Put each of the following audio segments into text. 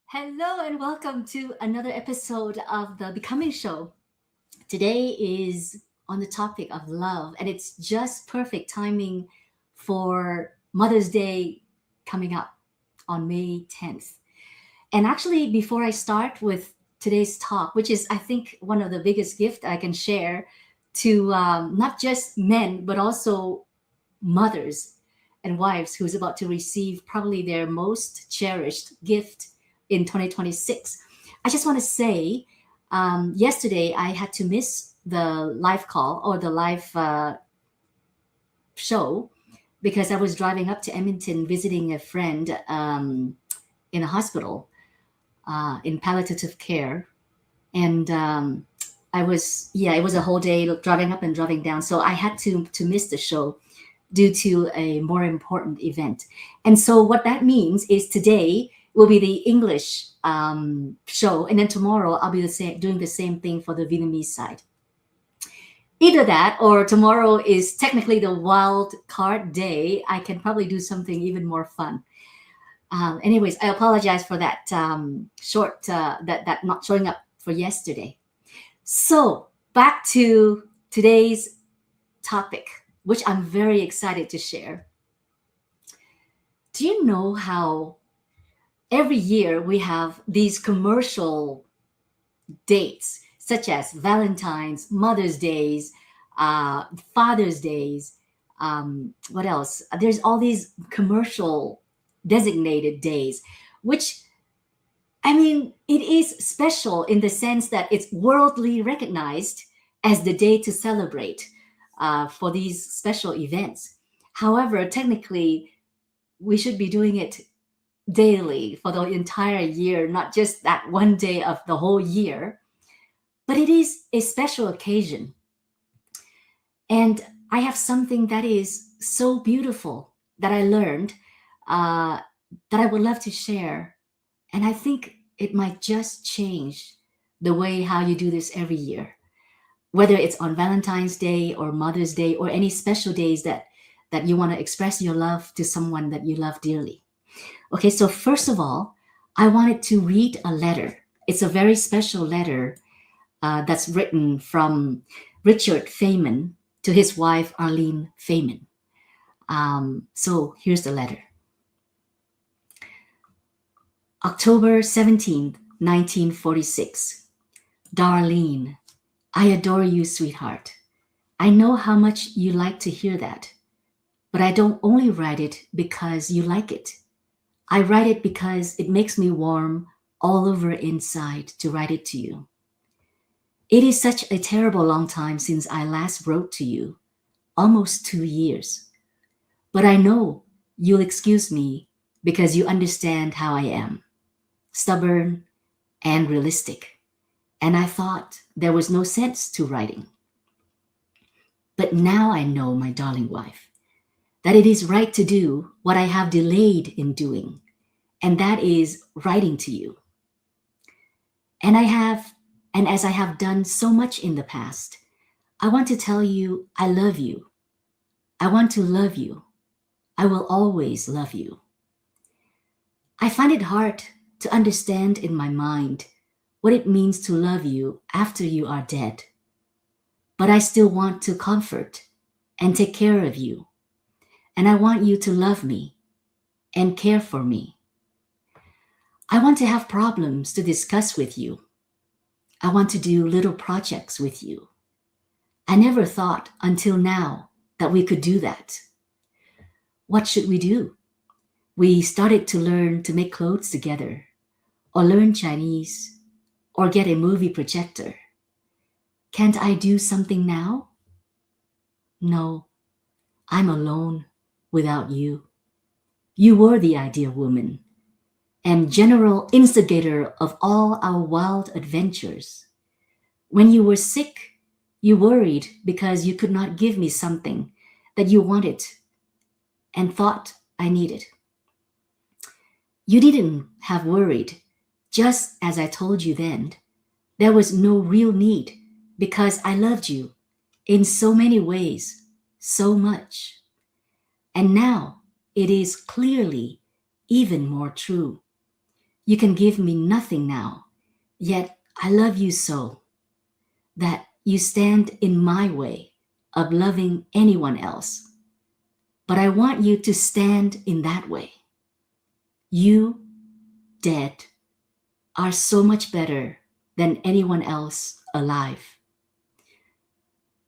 Hello and welcome to another episode of the Becoming Show. Today is on the topic of love, and it's just perfect timing for Mother's Day coming up on May 10th. And actually, before I start with today's talk, which is, I think, one of the biggest gifts I can share to not just men, but also mothers and wives who's about to receive probably their most cherished gift in 2026. I just want to say, yesterday I had to miss the live call or the live show because I was driving up to Edmonton visiting a friend in a hospital in palliative care. And it was a whole day driving up and driving down. So I had to miss the show due to a more important event. And so what that means is today will be the English show, and then tomorrow I'll be doing the same thing for the Vietnamese side. Either that or tomorrow is technically the wild card day. I can probably do something even more fun. Anyways, I apologize for that short that not showing up for yesterday. So back to today's topic, which I'm very excited to share. Do you know how every year we have these commercial dates, such as Valentine's, Mother's Days, Father's Days? What else? There's all these commercial designated days, which I mean, it is special in the sense that it's worldly recognized as the day to celebrate for these special events. However, technically, we should be doing it daily for the entire year, not just that one day of the whole year. But it is a special occasion. And I have something that is so beautiful that I learned uh, that I would love to share. And I think it might just change the way how you do this every year, whether it's on Valentine's Day or Mother's Day or any special days that you want to express your love to someone that you love dearly. Okay, so first of all, I wanted to read a letter. It's a very special letter that's written from Richard Feynman to his wife, Arlene Feynman. So here's the letter. October 17th, 1946. Darlene, I adore you, sweetheart. I know how much you like to hear that, but I don't only write it because you like it. I write it because it makes me warm all over inside to write it to you. It is such a terrible long time since I last wrote to you, almost 2 years. But I know you'll excuse me because you understand how I am, stubborn and realistic. And I thought there was no sense to writing. But now I know, my darling wife, that it is right to do what I have delayed in doing, and that is writing to you. And as I have done so much in the past, I want to tell you I love you. I want to love you. I will always love you. I find it hard to understand in my mind what it means to love you after you are dead. But I still want to comfort and take care of you. And I want you to love me and care for me. I want to have problems to discuss with you. I want to do little projects with you. I never thought until now that we could do that. What should we do? We started to learn to make clothes together, or learn Chinese, or get a movie projector. Can't I do something now? No, I'm alone without you. You were the ideal woman and general instigator of all our wild adventures. When you were sick, you worried because you could not give me something that you wanted and thought I needed. You didn't have worried, just as I told you then. There was no real need because I loved you in so many ways, so much. And now it is clearly even more true. You can give me nothing now, yet I love you so that you stand in my way of loving anyone else. But I want you to stand in that way. You, dead, are so much better than anyone else alive.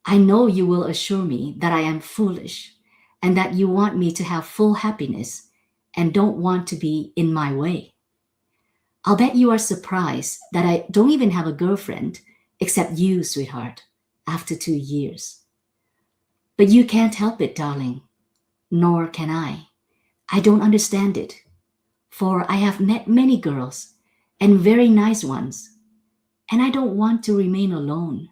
I know you will assure me that I am foolish and that you want me to have full happiness and don't want to be in my way. I'll bet you are surprised that I don't even have a girlfriend except you, sweetheart, after 2 years. But you can't help it, darling, nor can I. I don't understand it, for I have met many girls and very nice ones, and I don't want to remain alone.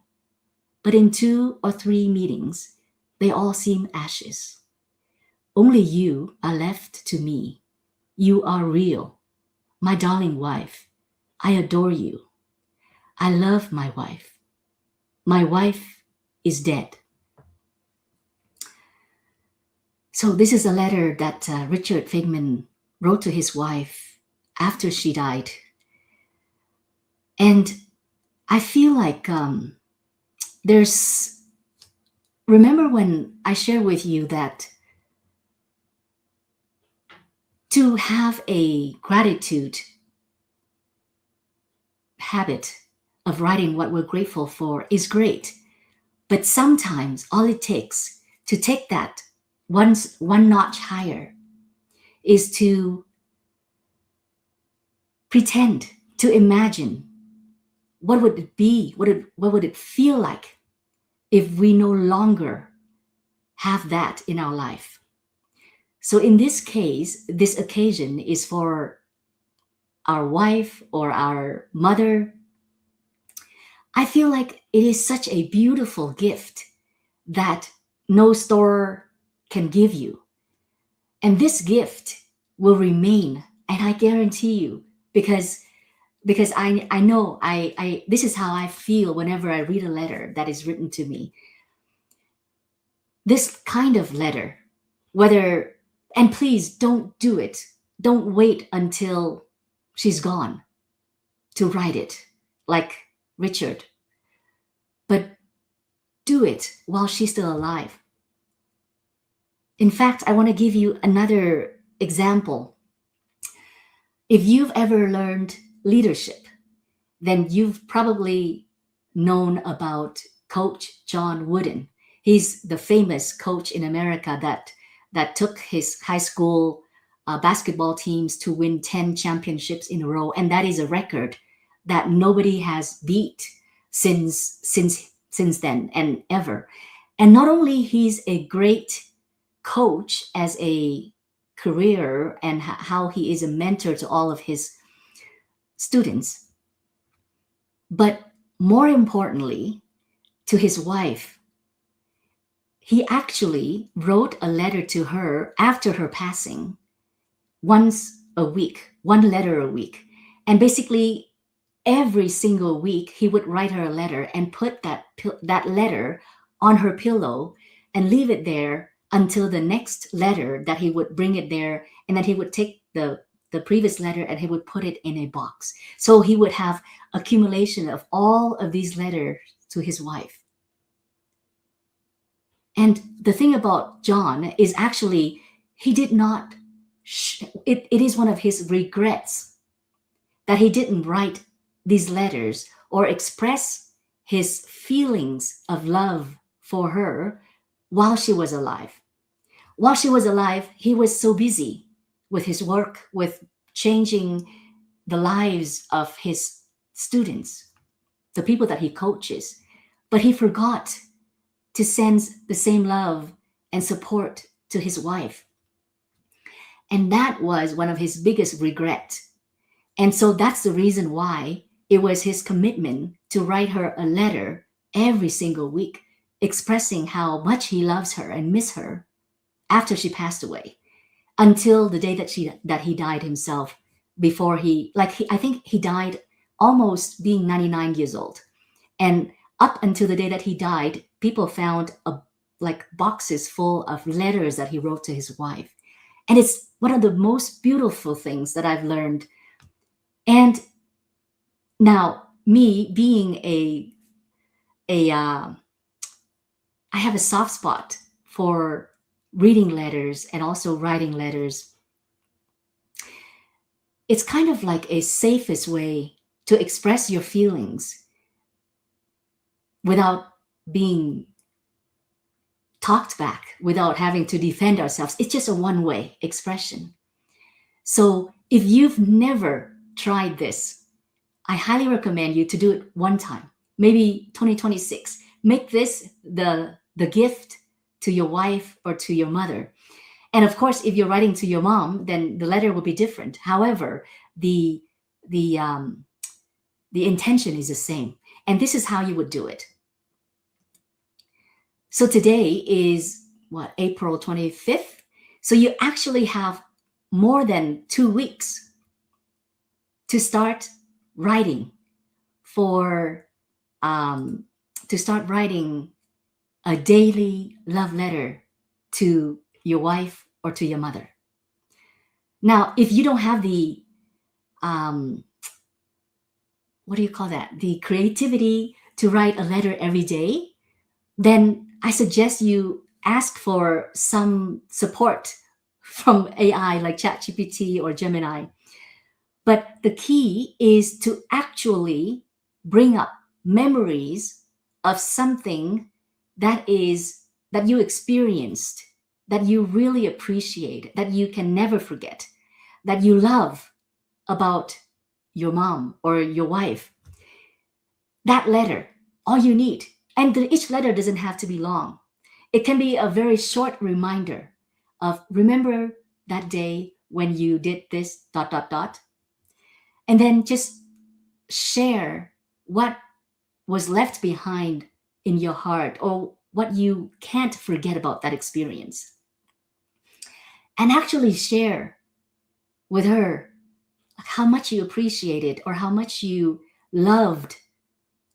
But in 2 or 3 meetings, they all seem ashes. Only you are left to me. You are real, my darling wife. I adore you. I love my wife. My wife is dead. So this is a letter that Richard Feynman wrote to his wife after she died. And I feel like remember when I shared with you that to have a gratitude habit of writing what we're grateful for is great. But sometimes all it takes to take that one notch higher is to pretend, to imagine what would it be, what would it feel like if we no longer have that in our life. So in this case, this occasion is for our wife or our mother. I feel like it is such a beautiful gift that no store can give you. And this gift will remain, and I guarantee you, because I know I this is how I feel whenever I read a letter that is written to me. This kind of letter, and please don't do it. Don't wait until she's gone to write it, like Richard. But do it while she's still alive. In fact, I want to give you another example. If you've ever learned leadership, then you've probably known about Coach John Wooden. He's the famous coach in America that took his high school basketball teams to win 10 championships in a row, and that is a record that nobody has beat since then and ever. And not only he's a great coach as a career and how he is a mentor to all of his students, but more importantly, to his wife. He actually wrote a letter to her after her passing, once a week, one letter a week. And basically, every single week, he would write her a letter and put that letter on her pillow and leave it there until the next letter, that he would bring it there, and then he would take the previous letter and he would put it in a box. So he would have accumulation of all of these letters to his wife. And the thing about John is actually he did not, it is one of his regrets that he didn't write these letters or express his feelings of love for her while she was alive. While she was alive, he was so busy with his work, with changing the lives of his students, the people that he coaches. But he forgot to send the same love and support to his wife. And that was one of his biggest regrets. And so that's the reason why it was his commitment to write her a letter every single week, expressing how much he loves her and miss her after she passed away, until the day that he died himself. Before I think he died almost being 99 years old. And up until the day that he died, people found boxes full of letters that he wrote to his wife. And it's one of the most beautiful things that I've learned And now, me being a I have a soft spot for reading letters and also writing letters. It's kind of like a safest way to express your feelings without being talked back, without having to defend ourselves. It's just a one way expression. So if you've never tried this, I highly recommend you to do it one time, maybe 2026. Make this the gift to your wife or to your mother. And of course, if you're writing to your mom, then the letter will be different. However, the the um, the intention is the same. And this is how you would do it. So today is what, April 25th? So you actually have more than 2 weeks to start writing for to start writing a daily love letter to your wife or to your mother. Now, if you don't have the um, what do you call that? The creativity to write a letter every day, then I suggest you ask for some support from AI like ChatGPT or Gemini. But the key is to actually bring up memories of something that you experienced, that you really appreciate, that you can never forget, that you love about your mom or your wife. That letter, all you need. And each letter doesn't have to be long. It can be a very short reminder of, remember that day when you did this, dot, dot, dot. And then just share what was left behind in your heart or what you can't forget about that experience. And actually share with her how much you appreciated or how much you loved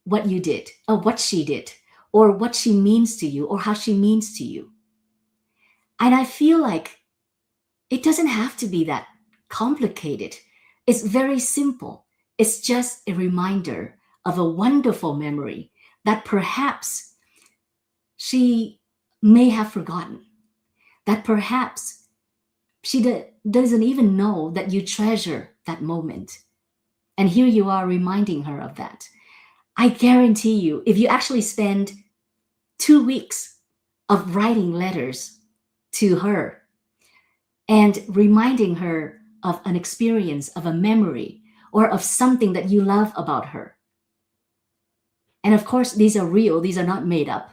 what you did or what she did or what she means to you or how she means to you. And I feel like it doesn't have to be that complicated. It's very simple. It's just a reminder of a wonderful memory that perhaps she may have forgotten, that perhaps she doesn't even know that you treasure that moment. And here you are reminding her of that. I guarantee you, if you actually spend 2 weeks of writing letters to her and reminding her of an experience, of a memory, or of something that you love about her. And of course, these are real, these are not made up,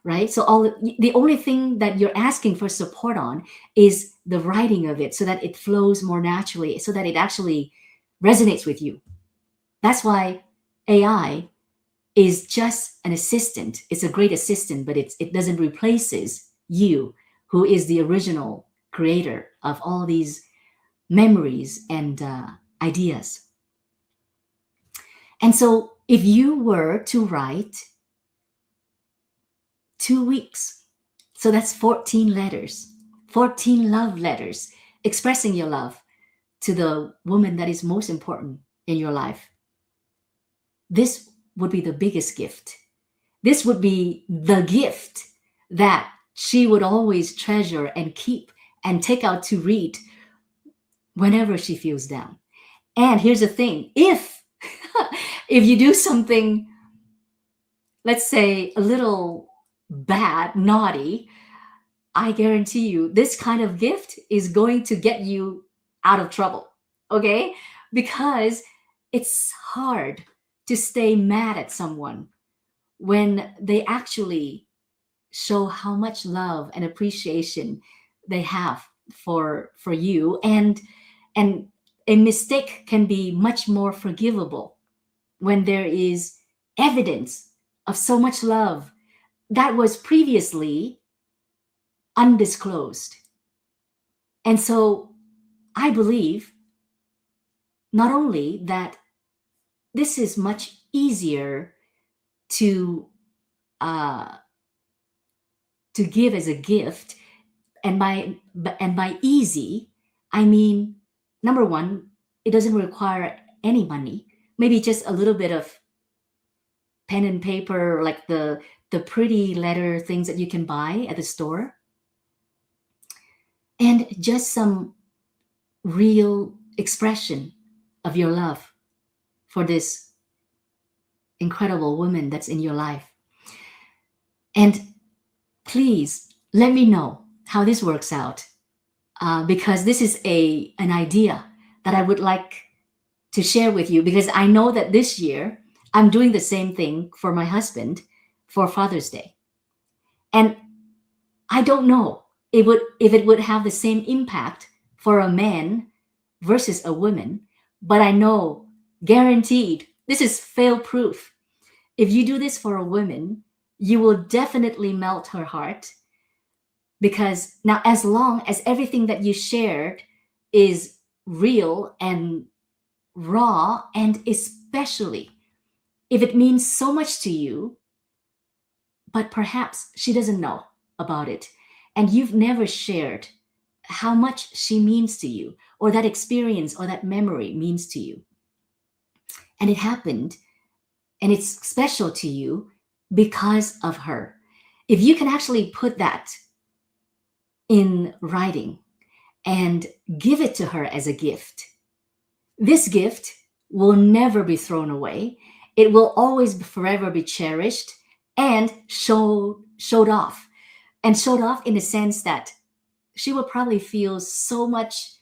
right? So the only thing that you're asking for support on is the writing of it so that it flows more naturally, so that it actually resonates with you. That's why AI is just an assistant. It's a great assistant, but it doesn't replaces you, who is the original creator of all these memories and ideas. And so if you were to write 2 weeks, so that's 14 letters, 14 love letters expressing your love to the woman that is most important in your life, this would be the biggest gift. This would be the gift that she would always treasure and keep and take out to read whenever she feels down. And here's the thing, if you do something, let's say a little bad, naughty, I guarantee you this kind of gift is going to get you out of trouble. Okay? Because it's hard to stay mad at someone when they actually show how much love and appreciation they have for you. And a mistake can be much more forgivable when there is evidence of so much love that was previously undisclosed. And so I believe not only that this is much easier to give as a gift, and by easy, I mean, number one, it doesn't require any money, maybe just a little bit of pen and paper, like the pretty letter things that you can buy at the store, and just some real expression of your love for this incredible woman that's in your life. And please let me know how this works out, because this is an idea that I would like to share with you, because I know that this year I'm doing the same thing for my husband for Father's Day. And I don't know if it would have the same impact for a man versus a woman, but I know, guaranteed, this is fail proof. If you do this for a woman, you will definitely melt her heart, because now, as long as everything that you shared is real and raw, and especially if it means so much to you, but perhaps she doesn't know about it, and you've never shared how much she means to you, or that experience or that memory means to you, and it happened, and it's special to you because of her. If you can actually put that in writing and give it to her as a gift, this gift will never be thrown away. It will always forever be cherished and showed off. And showed off in the sense that she will probably feel so much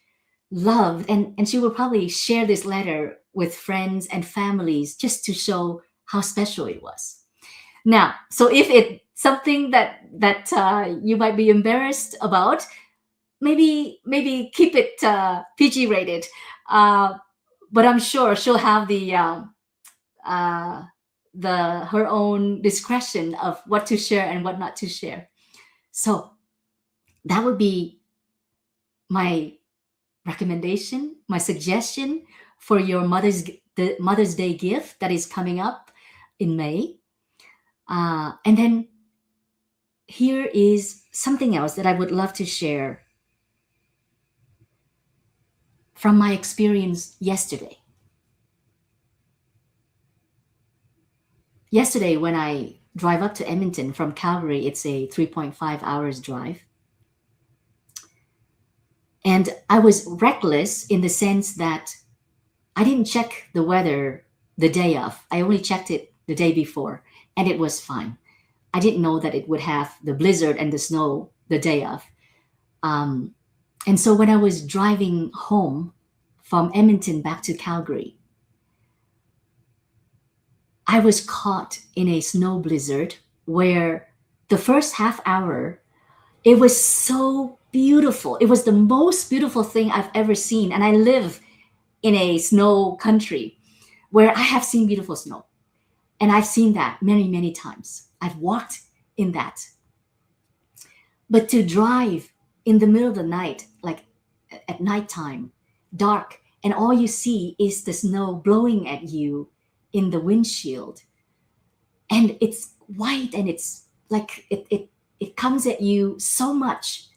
loved, and she will probably share this letter with friends and families just to show how special it was. Now, so if it's something that you might be embarrassed about, maybe keep it PG rated. Uh, but I'm sure she'll have uh, the her own discretion of what to share and what not to share. So that would be my recommendation, my suggestion for your the Mother's Day gift that is coming up in May. And then here is something else that I would love to share from my experience yesterday. Yesterday, when I drive up to Edmonton from Calgary, it's a 3.5 hours drive. And I was reckless in the sense that I didn't check the weather the day of. I only checked it the day before, and it was fine. I didn't know that it would have the blizzard and the snow the day of. And so when I was driving home from Edmonton back to Calgary, I was caught in a snow blizzard where the first half hour, it was so beautiful. It was the most beautiful thing I've ever seen. And I live in a snow country where I have seen beautiful snow. And I've seen that many, many times. I've walked in that. But to drive in the middle of the night, like at nighttime, dark, and all you see is the snow blowing at you in the windshield. And it's white, and it's like it comes at you so much.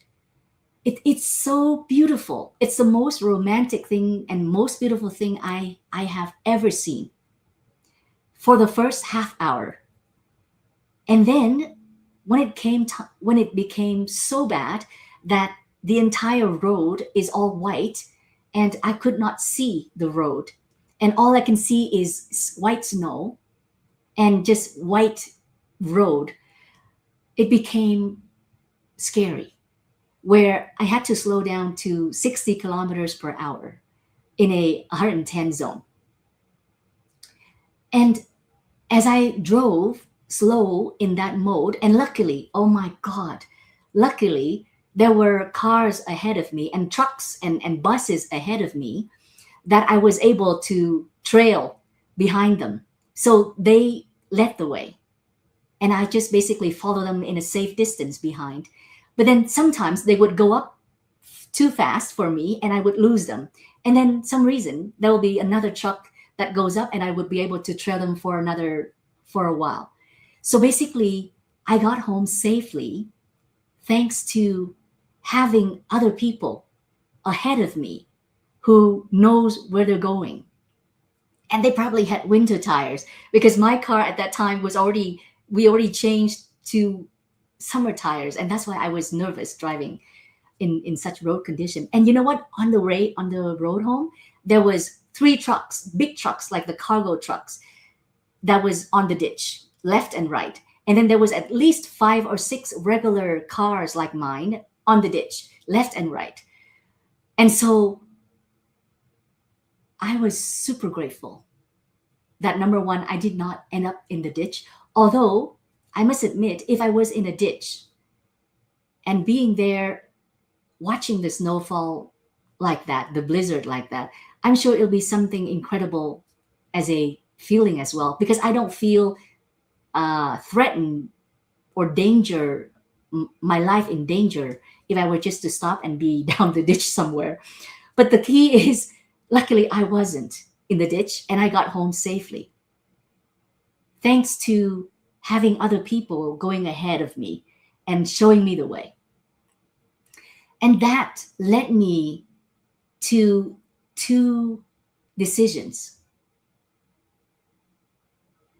It's so beautiful. It's the most romantic thing and most beautiful thing I have ever seen for the first half hour. And then when it became so bad that the entire road is all white and I could not see the road, and all I can see is white snow and just white road, it became scary, where I had to slow down to 60 kilometers per hour in a 110 zone. And as I drove slow in that mode, and luckily, oh my God, luckily, there were cars ahead of me and trucks and buses ahead of me that I was able to trail behind them. So they led the way. And I just basically follow them in a safe distance behind. But then sometimes they would go up too fast for me and I would lose them. And then some reason there will be another truck that goes up and I would be able to trail them for a while. So basically I got home safely thanks to having other people ahead of me who knows where they're going. And they probably had winter tires because my car at that time was already, we already changed to summer tires. And that's why I was nervous driving in such road condition. And you know what? On the road home, there was three trucks, big trucks, like the cargo trucks, that was on the ditch, left and right. And then there was at least five or six regular cars like mine on the ditch, left and right. And so I was super grateful that, number one, I did not end up in the ditch. Although I must admit, if I was in a ditch and being there watching the snowfall like that, the blizzard like that, I'm sure it'll be something incredible as a feeling as well, because I don't feel threatened or danger, my life in danger, if I were just to stop and be down the ditch somewhere. But the key is, luckily, I wasn't in the ditch and I got home safely. Thanks to having other people going ahead of me and showing me the way. And that led me to two decisions.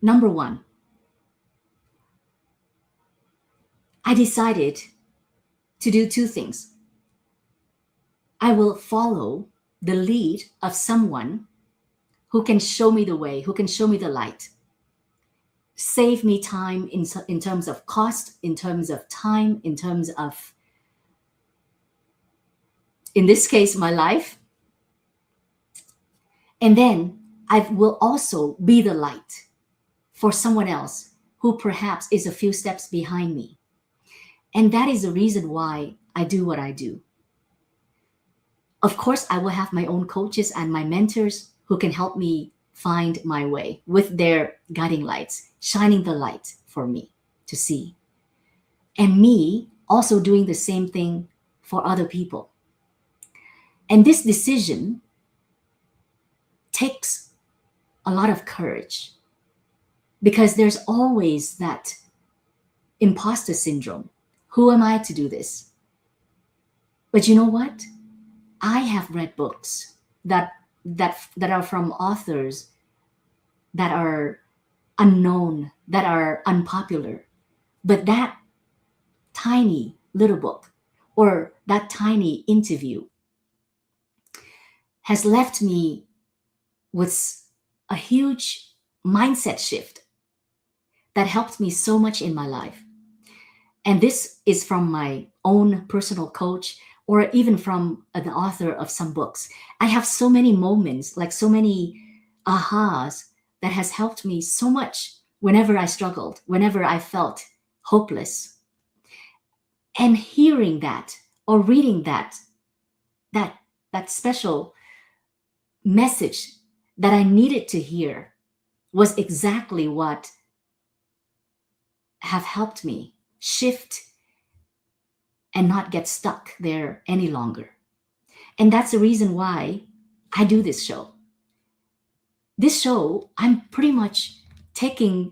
Number one, I decided to do two things. I will follow the lead of someone who can show me the way, who can show me the light, save me time in terms of cost, in terms of time, in terms of, in this case, my life. And then I will also be the light for someone else who perhaps is a few steps behind me. And that is the reason why I do what I do. Of course, I will have my own coaches and my mentors who can help me find my way with their guiding lights, shining the light for me to see. And me also doing the same thing for other people. And this decision takes a lot of courage, because there's always that imposter syndrome. Who am I to do this? But you know what? I have read books that are from authors that are unknown, that are unpopular. But that tiny little book or that tiny interview has left me with a huge mindset shift that helped me so much in my life. And this is from my own personal coach, or even from an author of some books. I have so many moments, like so many ahas, that has helped me so much whenever I struggled, whenever I felt hopeless. And hearing that or reading that special message that I needed to hear was exactly what have helped me shift and not get stuck there any longer. And that's the reason why I do this show. This show, I'm pretty much taking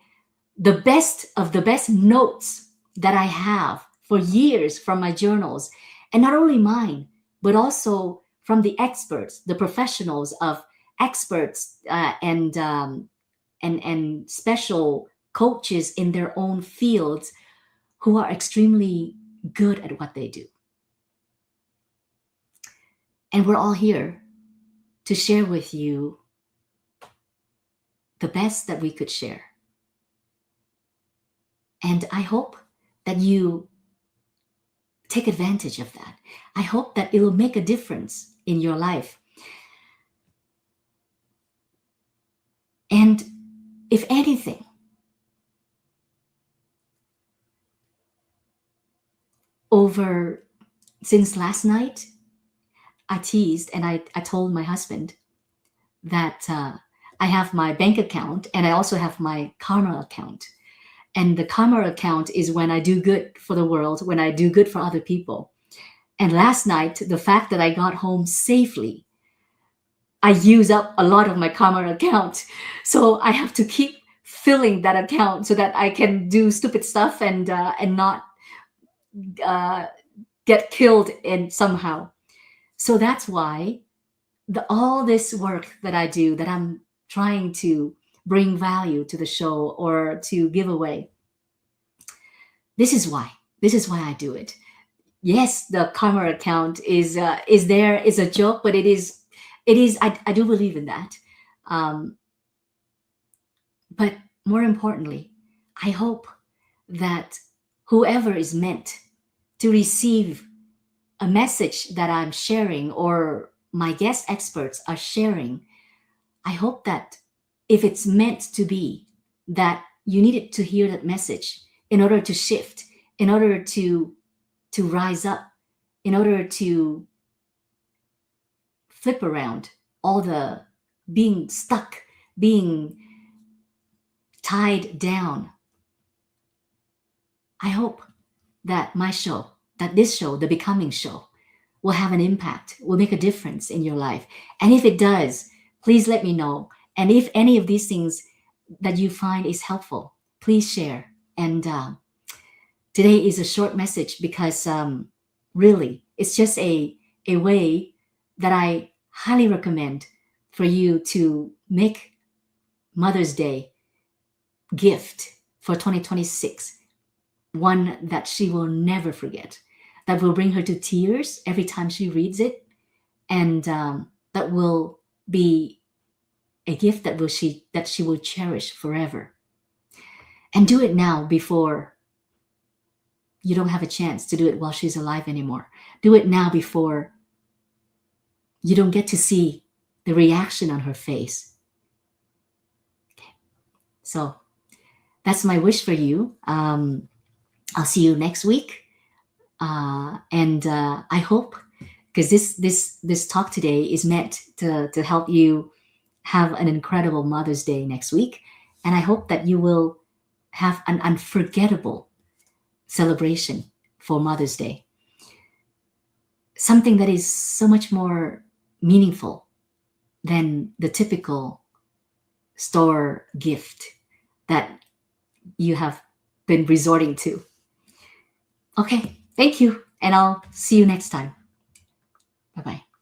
the best of the best notes that I have for years from my journals, and not only mine, but also from the experts, the professionals of experts and special coaches in their own fields who are extremely good at what they do. And we're all here to share with you the best that we could share. And I hope that you take advantage of that. I hope that it will make a difference in your life. And if anything, since last night, I teased and I told my husband that I have my bank account and I also have my karma account. And the karma account is when I do good for the world, when I do good for other people. And last night, the fact that I got home safely, I use up a lot of my karma account. So I have to keep filling that account so that I can do stupid stuff and not get killed in somehow. So that's why all this work that I do, that I'm trying to bring value to the show or to give away. This is why. This is why I do it. Yes, the karma account is there, is a joke, but it is. I do believe in that. Um, but more importantly, I hope that whoever is meant to receive a message that I'm sharing or my guest experts are sharing, I hope that if it's meant to be, that you needed to hear that message in order to shift, in order to rise up, in order to flip around all the being stuck, being tied down. I hope that my show, that this show, the Becoming Show, will have an impact, will make a difference in your life. And if it does, please let me know. And if any of these things that you find is helpful, please share. And today is a short message because really, it's just a way that I highly recommend for you to make Mother's Day gift for 2026 one that she will never forget, that will bring her to tears every time she reads it, and that will be a gift that she will cherish forever. And do it now before you don't have a chance to do it while she's alive anymore. Do it now before you don't get to see the reaction on her face. Okay. So that's my wish for you. I'll see you next week. And I hope, because this talk today is meant to help you have an incredible Mother's Day next week. And I hope that you will have an unforgettable celebration for Mother's Day. Something that is so much more meaningful than the typical store gift that you have been resorting to. Okay, thank you, and I'll see you next time. Bye bye.